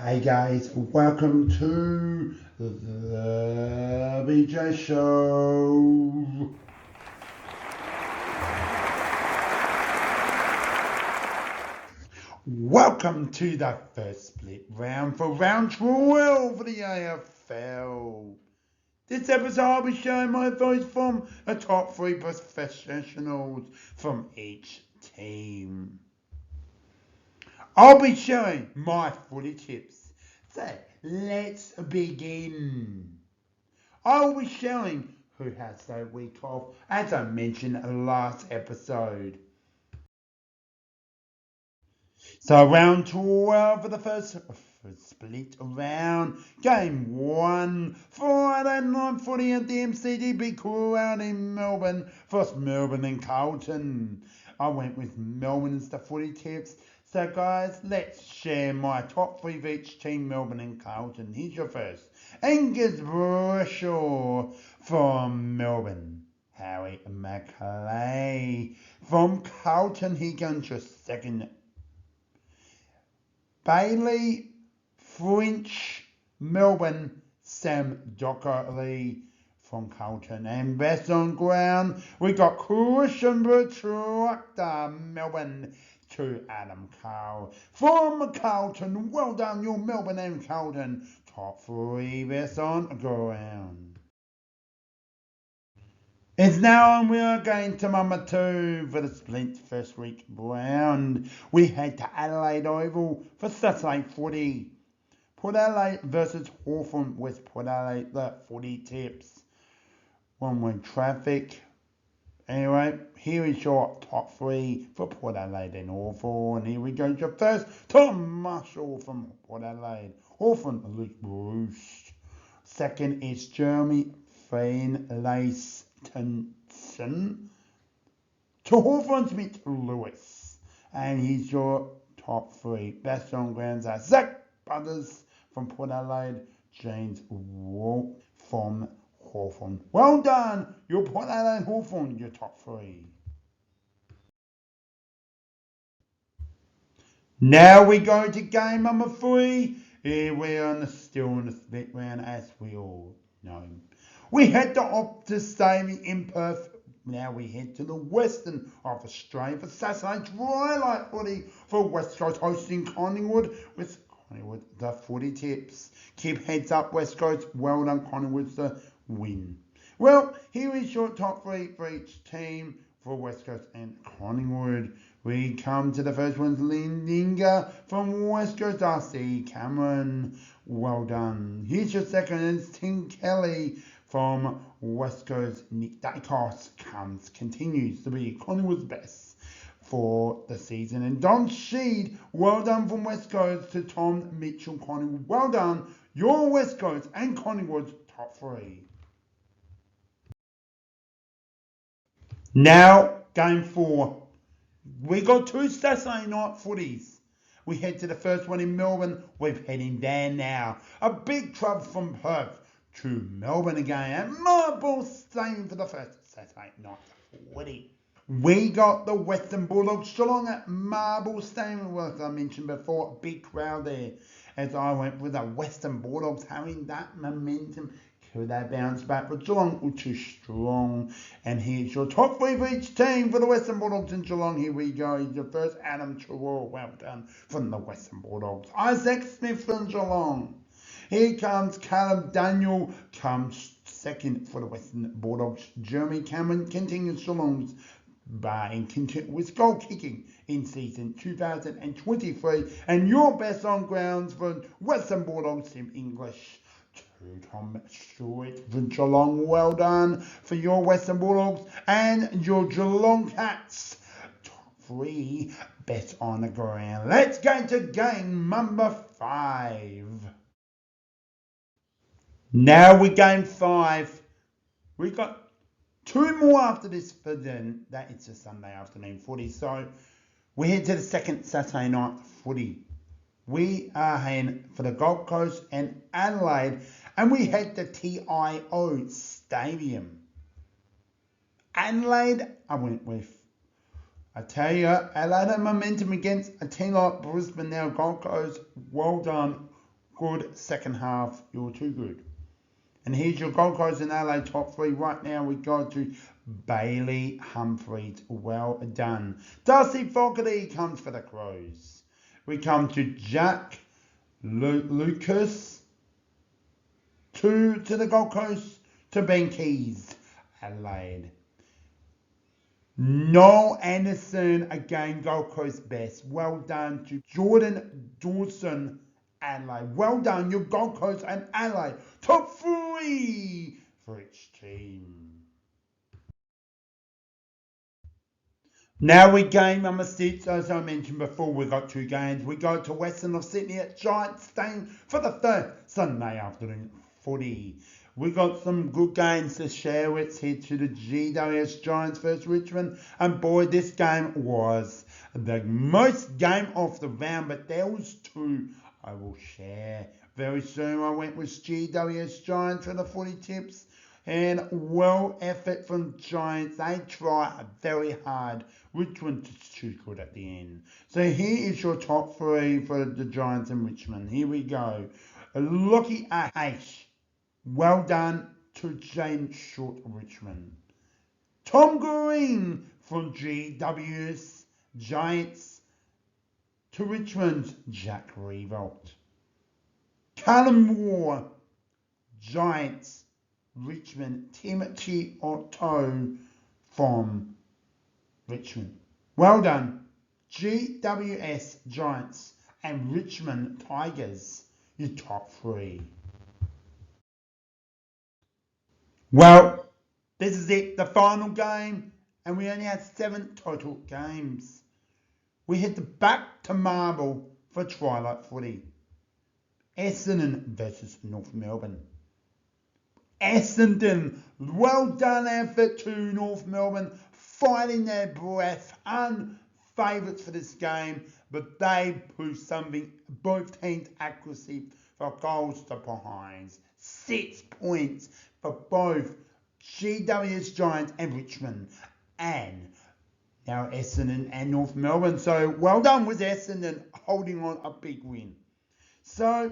Hey guys, welcome to the BJ Show. Welcome to the first split round for round 12 for the AFL. This episode I'll be showing my advice from the top 3 professionals from each team. I'll be showing my footy tips. So let's begin. I'll be showing who has their week off, as I mentioned last episode. So round 12 for the first split round. Game 1, Friday night footy at the MCG crowd in Melbourne. First Melbourne and Carlton. I went with Melbourne as the footy tips. So guys, let's share my top 3 of each team, Melbourne and Carlton. Here's your first. Angus Brayshaw from Melbourne. Harry McLeay from Carlton. He comes your second. Bailey French, Melbourne. Sam Dockerley from Carlton. And best on ground, we got Christian Protractor, Melbourne, to Adam Carl from Carlton. Well done, your Melbourne and Carlton. Top 3 best on ground. It's now and we are going to number 2 for the split first week round. We head to Adelaide Oval for Saturday footy. Port Adelaide versus Hawthorn with Port Adelaide, the footy tips. One-way traffic. Anyway, here is your top 3 for Port Adelaide and Hawthorn. Here we go. Your first, Tom Marshall from Port Adelaide. Hawthorn, Luke Bruce. Second is Jeremy Finlayson to Hawthorn Smith Lewis. And he's your top 3. Best on grounds are Zach Butters from Port Adelaide, James Wall from Hawthorn. Well done, your Port Adelaide Hawthorn, your top 3. Now we go to game number 3. Here we are still in the split round, as we all know. We head to Optus Stadium in Perth. Now we head to the western of Australia for Saturday twilight footy for West Coast hosting Collingwood with Collingwood the footy tips. Keep heads up, West Coast. Well done, Collingwood's the win. Well, here is your top 3 for each team for West Coast and Collingwood. We come to the first one, Lindinga from West Coast, RC Cameron. Well done. Here's your second, it's Tim Kelly from West Coast. Nick Dacos continues to be Collingwood's best for the season. And Don Sheed, well done from West Coast to Tom Mitchell Collingwood. Well done, your West Coast and Collingwood's top 3. Now, game 4. We got 2 Saturday night footies. We head to the first one in Melbourne. We're heading down now. A big trouble from Perth to Melbourne again at Marble Stadium for the first Saturday night footy. We got the Western Bulldogs Geelong at Marble Stadium. Well, as I mentioned before, big crowd there. As I went with the Western Bulldogs having that momentum. Could they bounce back? But Geelong were too strong. And here's your top 3 for each team for the Western Bulldogs in Geelong. Here we go. Your first, Adam Churro. Well done from the Western Bulldogs. Isaac Smith from Geelong. Here comes Caleb Daniel. Comes second for the Western Bulldogs. Jeremy Cameron continues Geelong's with goal kicking in season 2023. And your best on grounds for Western Bulldogs, Tim English. Tom Stewart from Geelong. Well done for your Western Bulldogs and your Geelong Cats. Top 3 best on the ground. Let's go to game number 5. Now we game 5. We got 2 more after this for then. That it's a Sunday afternoon footy. So we head to the second Saturday night footy. We are heading for the Gold Coast and Adelaide, and we head to TIO Stadium. Adelaide, I went with. I tell you, Adelaide had momentum against a team like Brisbane now, Gold Coast. Well done, good. Second half, you're too good. And here's your Gold Coast and LA top three. Right now we go to Bailey Humphries. Well done. Darcy Fogarty comes for the Crows. We come to Jack Lucas. Two to the Gold Coast. To Ben Keys, Adelaide. Noel Anderson, again Gold Coast best. Well done to Jordan Dawson, Adelaide. Well done, your Gold Coast and Adelaide. Top three for each team. Now we game number 6, as I mentioned before, we got 2 games. We go to Western of Sydney at Giants Stadium for the third Sunday afternoon footy. We got some good games to share. Let's head to the GWS Giants versus Richmond. And boy, this game was the most game of the round, but there was 2 I will share. Very soon I went with GWS Giants for the footy tips. And well effort from Giants. They try very hard. Richmond is too good at the end. So here is your top 3 for the Giants and Richmond. Here we go. Lucky H. Well done to James Short of Richmond. Tom Green from GWS Giants to Richmond. Jack Revolt. Callum Moore, Giants, Richmond. Timothy Otto from Richmond. Well done. GWS Giants and Richmond Tigers. Your top 3. Well, this is it, the final game, and we only had 7 total games. We head back to Marble for Twilight Footy. Essendon versus North Melbourne. Essendon, well done effort to North Melbourne, fighting their breath, unfavourites for this game, but they proved something. Both teams' accuracy for goals to behinds. 6 points for both GWS Giants and Richmond, and now Essendon and North Melbourne. So well done with Essendon holding on a big win. So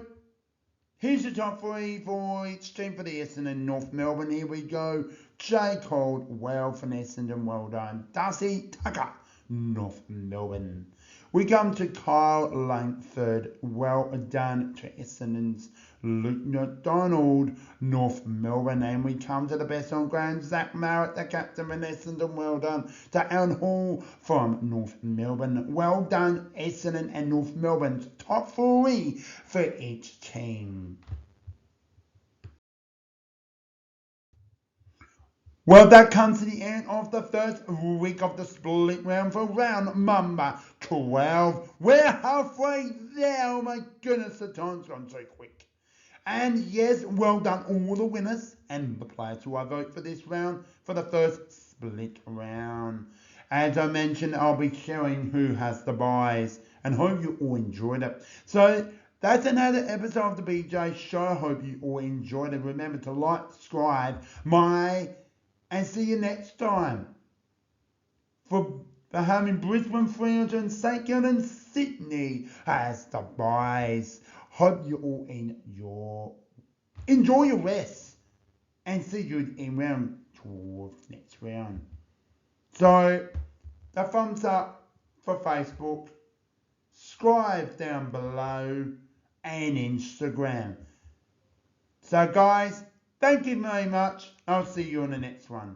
here's the top 3 for each team for the Essendon and North Melbourne. Here we go. Jay Caldwell from Essendon, well done. Darcy Tucker, North Melbourne. We come to Kyle Langford, well done to Essendon's Luke McDonald, North Melbourne. And we come to the best on ground, Zach Marrett, the captain from Essendon, well done to Alan Hall from North Melbourne. Well done, Essendon and North Melbourne's top 3 for each team. Well, that comes to the end of the first week of the split round for round number 12. We're halfway there. Oh my goodness, the time's gone so quick. And yes, well done all the winners and the players who I vote for this round for the first split round. As I mentioned, I'll be sharing who has the buys and hope you all enjoyed it. So that's another episode of the BJ Show. Hope you all enjoyed it. Remember to like, subscribe, and see you next time for the home in Brisbane, Fremantle, St Kilda and Sydney as the buys. Hope you all enjoy your rest and see you in round 12 next round. So the thumbs up for Facebook, subscribe down below and Instagram. So guys, thank you very much. I'll see you on the next one.